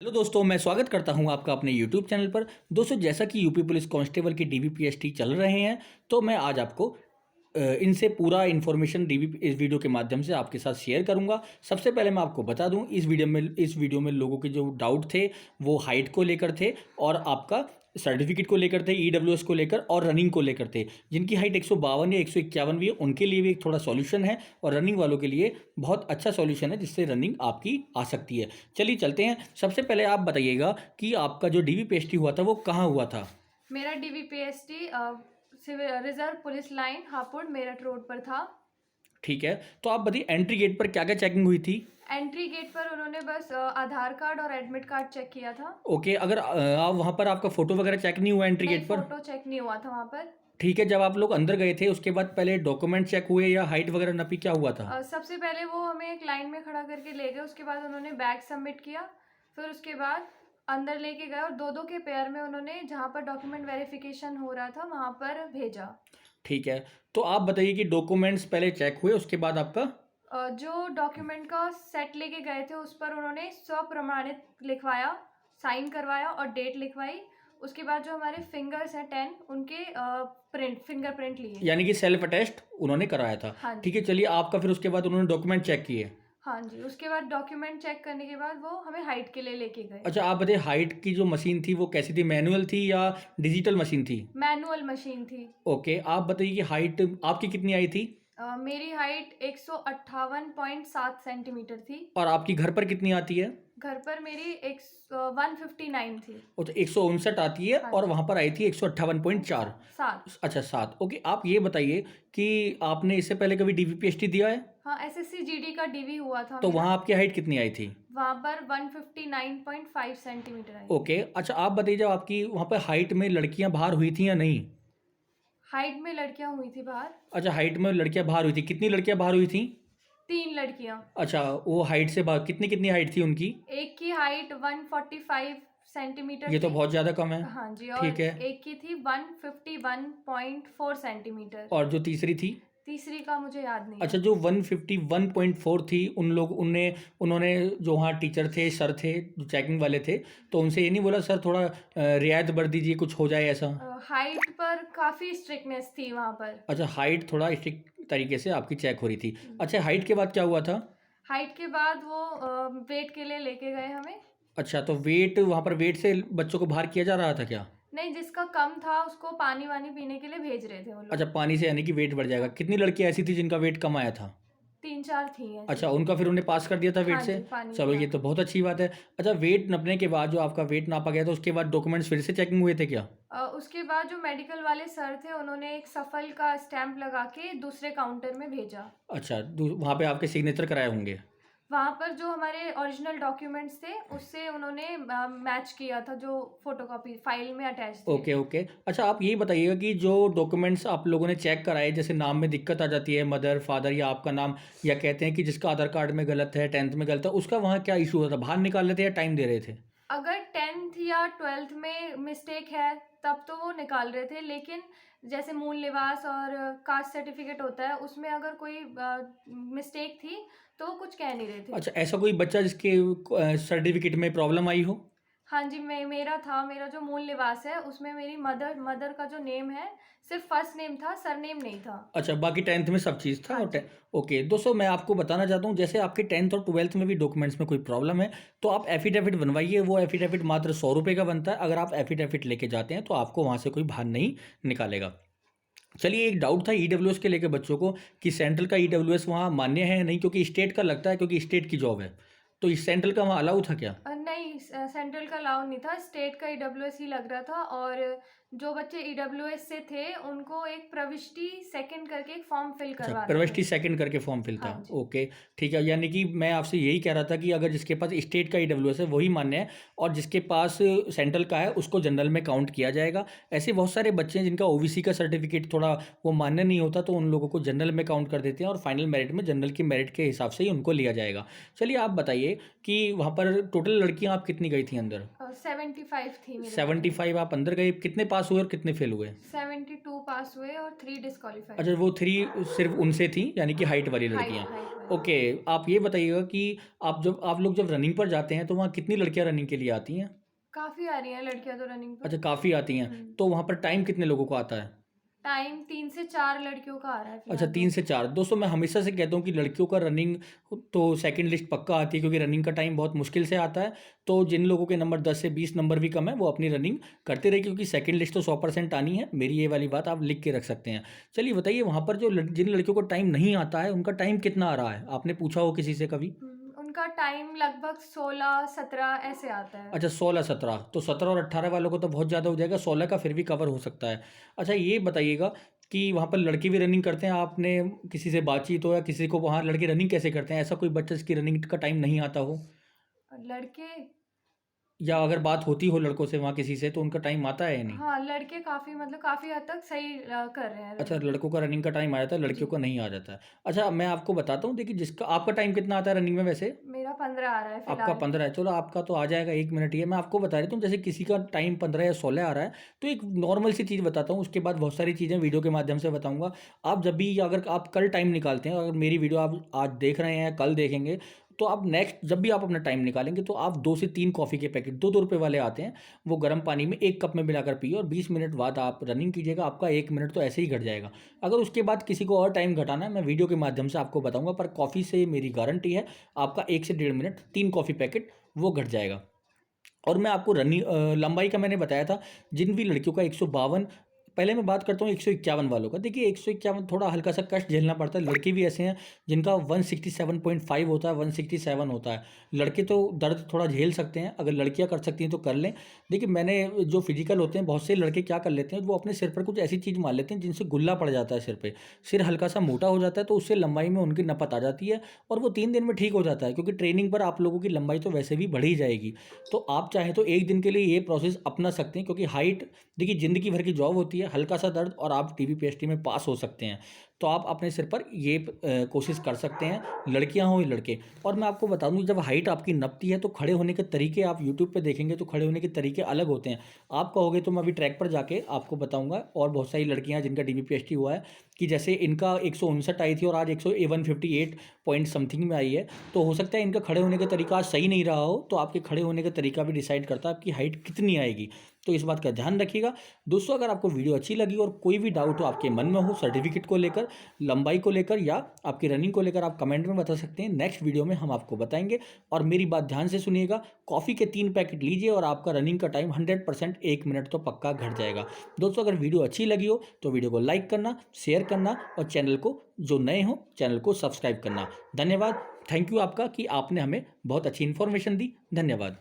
Hello दोस्तों, मैं स्वागत करता हूं आपका अपने यूट्यूब चैनल पर। दोस्तों, जैसा कि यूपी पुलिस कांस्टेबल की डीवीपीएसटी चल रहे हैं, तो मैं आज आपको इनसे पूरा इन्फॉर्मेशन डीवी इस वीडियो के माध्यम से आपके साथ शेयर करूंगा। सबसे पहले मैं आपको बता दूं, इस वीडियो में लोगों के जो डाउट थे वो हाइट को लेकर थे और आपका सर्टिफिकेट को लेकर थे, ईडब्ल्यूएस को लेकर और रनिंग को लेकर थे। जिनकी हाइट 152 या 151 भी है, उनके लिए भी एक थोड़ा सॉल्यूशन है और रनिंग वालों के लिए बहुत अच्छा सॉल्यूशन है, जिससे रनिंग आपकी आ सकती है। चलिए चलते हैं। सबसे पहले आप बताइएगा कि आपका जो डीवीपीएसटी हुआ था वो कहाँ हुआ था। मेरा DVPST civil reserve police line Hapur Meerut road पर था। ठीक है, तो आप बताइए एंट्री गेट पर क्या क्या चेकिंग हुई थी। एंट्री गेट पर उन्होंने बस आधार कार्ड और एडमिट कार्ड चेक किया था। ओके, अगर आप वहाँ पर आपका फोटो वगैरह चेक नहीं हुआ एंट्री नहीं, गेट पर। फोटो चेक नहीं हुआ था वहाँ पर। ठीक है, जब आप लोग अंदर गए थे उसके बाद पहले डॉक्यूमेंट चेक हुए या हाइट वगैरह नपी, क्या हुआ था। सबसे पहले वो हमें एक लाइन में खड़ा करके ले गए, उसके बाद उन्होंने बैग सबमिट किया, फिर उसके बाद अंदर लेके गए और दो दो के पेयर में उन्होंने जहाँ पर डॉक्यूमेंट वेरिफिकेशन हो रहा था वहाँ पर भेजा। ठीक है, तो आप बताइए कि डॉक्यूमेंट्स पहले चेक हुए उसके बाद आपका। जो डॉक्यूमेंट का सेट लेके गए थे उस पर उन्होंने स्वप्रमाणित लिखवाया, साइन करवाया और डेट लिखवाई। उसके बाद जो हमारे फिंगर्स हैं 10, उनके फिंगरप्रिंट लिए। यानी कि सेल्फ अटेस्ट उन्होंने कराया था। हाँ ठीक जी। है, चलिए आपका फिर उसके बाद उन्होंने डॉक्यूमेंट चेक किए। हाँ जी, उसके बाद डॉक्यूमेंट चेक करने के बाद वो हमें हाइट के लिए लेके गए। अच्छा, आप बताइए हाइट की जो मशीन थी वो कैसी थी, मैनुअल थी या डिजिटल मशीन थी। मैनुअल मशीन थी। ओके, आप बताइए कि हाइट आपकी कितनी आई थी। मेरी हाइट 158.7 सेंटीमीटर थी। और आपकी घर पर कितनी आती है। घर पर मेरी 159 थी। वो तो 159 आती है हाँ और जी। वहाँ पर आई थी 158.4। 7। अच्छा, 7। ओके, आप ये बताइए कि आपने इससे पहले कभी डीवीपीएसटी दिया है। हाँ, एसएससी जीडी का डीवी हुआ था तो मेरा। वहाँ आपकी हाइट कितनी आई थी। वहाँ पर 159.5 सेंटीमीटर आई। ओके, अच्छा आप बताइए, जब आपकी वहाँ पर हाइट में लड़कियाँ बाहर हुई थी या नहीं। हाइट में लड़कियाँ हुई थी बाहर। अच्छा, हाइट में लड़कियाँ बाहर हुई थी, कितनी लड़कियाँ बाहर हुई थी। 3 लड़कियाँ। अच्छा, वो हाइट से बाहर कितनी कितनी हाइट थी उनकी। एक की हाइट 145 सेंटीमीटर ये तो थी। बहुत ज़्यादा कम है। हाँ जी, और ठीक है, एक की थी 151.4 सेंटीमीटर। और जो तीसरी थी। तीसरी का मुझे याद नहीं अच्छा, है। जो 151.4 थी, उन्होंने जो वहाँ टीचर थे, सर थे, जो चेकिंग वाले थे, तो उनसे ये नहीं बोला सर थोड़ा रियायत बढ़ दीजिए, कुछ हो जाए ऐसा। हाइट पर काफ़ी स्ट्रिक्टनेस थी वहाँ पर। अच्छा, हाइट थोड़ा स्ट्रिक्ट तरीके से आपकी चेक हो रही थी। अच्छा, हाइट के बाद क्या हुआ था। हाइट के बाद वो वेट के लिए लेके गए हमें। अच्छा, तो वेट वहाँ पर वेट से बच्चों को बाहर किया जा रहा था क्या। नहीं, जिसका कम था उसको पानी वानी पीने के लिए भेज रहे थे वो अच्छा, लोग। पानी से यानी कि वेट बढ़ जाएगा। कितनी लड़कियाँ ऐसी थी जिनका वेट कम आया था। 3-4 थी ऐसी। अच्छा, उनका फिर उन्हें पास कर दिया था वेट हाँ से। जी, पानी चलो, में ये तो बहुत अच्छी बात है। अच्छा, वेट नापने के बाद जो आपका वेट नापा गया था उसके बाद डॉक्यूमेंट्स फिर से चेकिंग हुए थे क्या। उसके बाद जो मेडिकल वाले सर थे उन्होंने एक सफल का स्टैंप लगा के दूसरे काउंटर में भेजा। अच्छा, वहाँ पे आपके सिग्नेचर कराए होंगे। वहाँ पर जो हमारे ओरिजिनल डॉक्यूमेंट्स थे उससे उन्होंने मैच किया था, जो फोटोकॉपी फाइल में अटैच थे। ओके ओके, अच्छा आप ये बताइएगा कि जो डॉक्यूमेंट्स आप लोगों ने चेक कराए, जैसे नाम में दिक्कत आ जाती है, मदर फादर या आपका नाम, या कहते हैं कि जिसका आधार कार्ड में गलत है, 10th में गलत है, उसका वहाँ क्या इशू होता था, बाहर निकाल लेते या टाइम दे रहे थे। अगर 10th या 12th में मिस्टेक है तब तो वो निकाल रहे थे, लेकिन जैसे मूल निवास और कास्ट सर्टिफिकेट होता है उसमें अगर कोई मिस्टेक थी तो वो कुछ कह नहीं रहे थे। अच्छा, ऐसा कोई बच्चा जिसके सर्टिफिकेट में प्रॉब्लम आई हो। हाँ जी, मेरा जो मूल निवास है उसमें मेरी मदर का जो नेम है सिर्फ फर्स्ट नेम था, सरनेम नहीं था। अच्छा, बाकी 10th में सब चीज़ था हाँ और जी। ओके दोस्तों, मैं आपको बताना चाहता हूँ, जैसे आपके 10th और 12th में भी डॉक्यूमेंट्स में कोई प्रॉब्लम है तो आप एफिडेविट बनवाइए। वो एफिडेविट मात्र 100 रुपये का बनता है। अगर आप एफिडेविट लेके जाते हैं तो आपको वहाँ से कोई बाहर नहीं निकालेगा। चलिए, एक डाउट था ईडब्ल्यूएस के लेके बच्चों को कि सेंट्रल का ईडब्ल्यूएस वहाँ मान्य है या नहीं, क्योंकि स्टेट का लगता है, क्योंकि स्टेट की जॉब है। तो इस सेंट्रल का वहाँ अलाउ था क्या। नहीं, सेंट्रल का अलाउ नहीं था, स्टेट का ईडब्ल्यूएस ही लग रहा था। और जो बच्चे ईडब्ल्यूएस से थे उनको एक प्रविष्टि सेकंड करके एक फॉर्म फिल अच्छा, करवाना प्रविष्टि था। सेकंड करके फॉर्म फिल था। हाँ जी। ओके, ठीक है, यानी कि मैं आपसे यही कह रहा था कि अगर जिसके पास स्टेट का ईडब्ल्यूएस है वही मान्य है, और जिसके पास सेंट्रल का है उसको जनरल में काउंट किया जाएगा। ऐसे बहुत सारे बच्चे हैं जिनका ओबीसी का सर्टिफिकेट थोड़ा वो मान्य नहीं होता, तो उन लोगों को जनरल में काउंट कर देते हैं और फाइनल मेरिट में जनरल की मेरिट के हिसाब से ही उनको लिया जाएगा। चलिए, आप बताइए बताइए कि वहाँ पर टोटल लड़कियाँ आप कितनी गई थी अंदर? 75 थी मेरे 75 आप अंदर गए, कितने पास हुए और कितने फेल हुए? 72 पास हुए और 3 डिस्क्वालीफाइड। अच्छा, वो 3 सिर्फ उनसे थी, यानी कि हाइट वाली हाइट लड़कियाँ। हाइट वाली। ओके, आप ये बताइएगा कि आप लोग जब रनिंग पर जाते हैं तो वहाँ कितनी लड़कियाँ रनिंग के लिए आती हैं? काफ़ी आ रही हैं लड़कियां तो रनिंग पर। अच्छा, काफ़ी आती हैं। तो वहाँ पर टाइम कितने लोगों को आता है? टाइम 3 से 4 लड़कियों का आ रहा है अच्छा, फिलहाल 3 से 4। दोस्तों, मैं हमेशा से कहता हूँ कि लड़कियों का रनिंग तो सेकंड लिस्ट पक्का आती है, क्योंकि रनिंग का टाइम बहुत मुश्किल से आता है। तो जिन लोगों के नंबर 10 से 20 नंबर भी कम है, वो अपनी रनिंग करते रहे, क्योंकि सेकंड लिस्ट तो 100% आनी है। मेरी ये वाली बात आप लिख के रख सकते हैं। चलिए बताइए, वहाँ पर जो जिन लड़कियों को टाइम नहीं आता है, उनका टाइम कितना आ रहा है? आपने पूछा हो किसी से कभी? उनका टाइम लगभग 16-17 ऐसे आता है। अच्छा, 16-17, तो 17 और 18 वालों को तो बहुत ज़्यादा हो जाएगा, 16 का फिर भी कवर हो सकता है। अच्छा, ये बताइएगा कि वहाँ पर लड़के भी रनिंग करते हैं? आपने किसी से बातचीत हो या किसी को वहाँ लड़के रनिंग कैसे करते हैं? ऐसा कोई बच्चा जिसकी रनिंग का टाइम नहीं आता हो, लड़के, या अगर बात होती हो लड़कों से वहाँ किसी से, तो उनका टाइम आता है या नहीं? हाँ लड़के काफ़ी मतलब काफ़ी हद तक सही कर रहे हैं अच्छा, रनिंग। लड़कों का रनिंग का टाइम आ जाता है, जी। लड़कियों का नहीं आ जाता है। अच्छा, मैं आपको बताता हूँ, देखिए, जिसका आपका टाइम कितना आता है रनिंग में वैसे? मेरा 15 आ रहा है आपका फिलहाल। 15 है, चलो आपका तो आ जाएगा, 1 मिनट ही है। मैं आपको बता देता हूँ, जैसे किसी का टाइम 15 या 16 आ रहा है, तो एक नॉर्मल सी चीज़ बताता हूँ, उसके बाद बहुत सारी चीज़ें वीडियो के माध्यम से बताऊँगा। आप जब भी, अगर आप कल टाइम निकालते हैं, अगर मेरी वीडियो आप आज देख रहे हैं, कल देखेंगे, तो आप नेक्स्ट जब भी आप अपना टाइम निकालेंगे, तो आप 2 से 3 कॉफ़ी के पैकेट 2-2 रुपए वाले आते हैं, वो गर्म पानी में 1 कप में मिलाकर पिए और 20 मिनट बाद आप रनिंग कीजिएगा। आपका 1 मिनट तो ऐसे ही घट जाएगा। अगर उसके बाद किसी को और टाइम घटाना है, मैं वीडियो के माध्यम से आपको बताऊँगा, पर कॉफ़ी से मेरी गारंटी है, आपका 1 से 1.5 मिनट 3 कॉफ़ी पैकेट वो घट जाएगा। और मैं आपको लंबाई का मैंने बताया था, जिन भी लड़कियों का 152, पहले मैं बात करता हूँ 151 वालों का। देखिए, 151 थोड़ा हल्का सा कष्ट झेलना पड़ता है। लड़के भी ऐसे हैं जिनका 167.5 होता है, 167 होता है। लड़के तो दर्द थोड़ा झेल सकते हैं, अगर लड़कियां कर सकती हैं तो कर लें। देखिए, मैंने जो फिजिकल होते हैं, बहुत से लड़के क्या कर लेते हैं, वो अपने सिर पर कुछ ऐसी चीज़ मार लेते हैं जिनसे गुल्ला पड़ जाता है सिर पे। सिर हल्का सा मोटा हो जाता है, तो उससे लंबाई में उनकी नपत आ जाती है, और वो 3 दिन में ठीक हो जाता है, क्योंकि ट्रेनिंग पर आप लोगों की लंबाई तो वैसे भी बढ़ ही जाएगी। तो आप चाहें तो 1 दिन के लिए ये प्रोसेस अपना सकते हैं, क्योंकि हाइट, देखिए, ज़िंदगी भर की जॉब होती है। हल्का सा दर्द और आप टीबीपीएसटी में पास हो सकते हैं। तो आप अपने सिर पर ये कोशिश कर सकते हैं, लड़कियां हों या लड़के। और मैं आपको बता दूं, जब हाइट आपकी नपती है, तो खड़े होने के तरीके आप यूट्यूब पे देखेंगे तो खड़े होने के तरीके अलग होते हैं। आप कहोगे तो मैं अभी ट्रैक पर जाके आपको बताऊंगा। और बहुत सारी लड़कियां जिनका टीबीपीएसटी हुआ है, कि जैसे इनका 159 आई थी और आज 158 पॉइंट समथिंग में आई है, तो हो सकता है इनका खड़े होने का तरीका आज सही नहीं रहा हो। तो आपके खड़े होने का तरीका भी डिसाइड करता है आपकी हाइट कितनी आएगी। तो इस बात का ध्यान रखिएगा। दोस्तों, अगर आपको वीडियो अच्छी लगी और कोई भी डाउट हो आपके मन में हो, सर्टिफिकेट को लेकर, लंबाई को लेकर, या आपकी रनिंग को लेकर, आप कमेंट में बता सकते हैं। नेक्स्ट वीडियो में हम आपको बताएंगे। और मेरी बात ध्यान से सुनिएगा, कॉफ़ी के 3 पैकेट लीजिए और आपका रनिंग का टाइम 100% 1 मिनट तो पक्का घट जाएगा। दोस्तों, अगर वीडियो अच्छी लगी हो तो वीडियो को लाइक करना, शेयर करना, और चैनल को, जो नए हो, चैनल को सब्सक्राइब करना। धन्यवाद। थैंक यू आपका, कि आपने हमें बहुत अच्छी इन्फॉर्मेशन दी। धन्यवाद।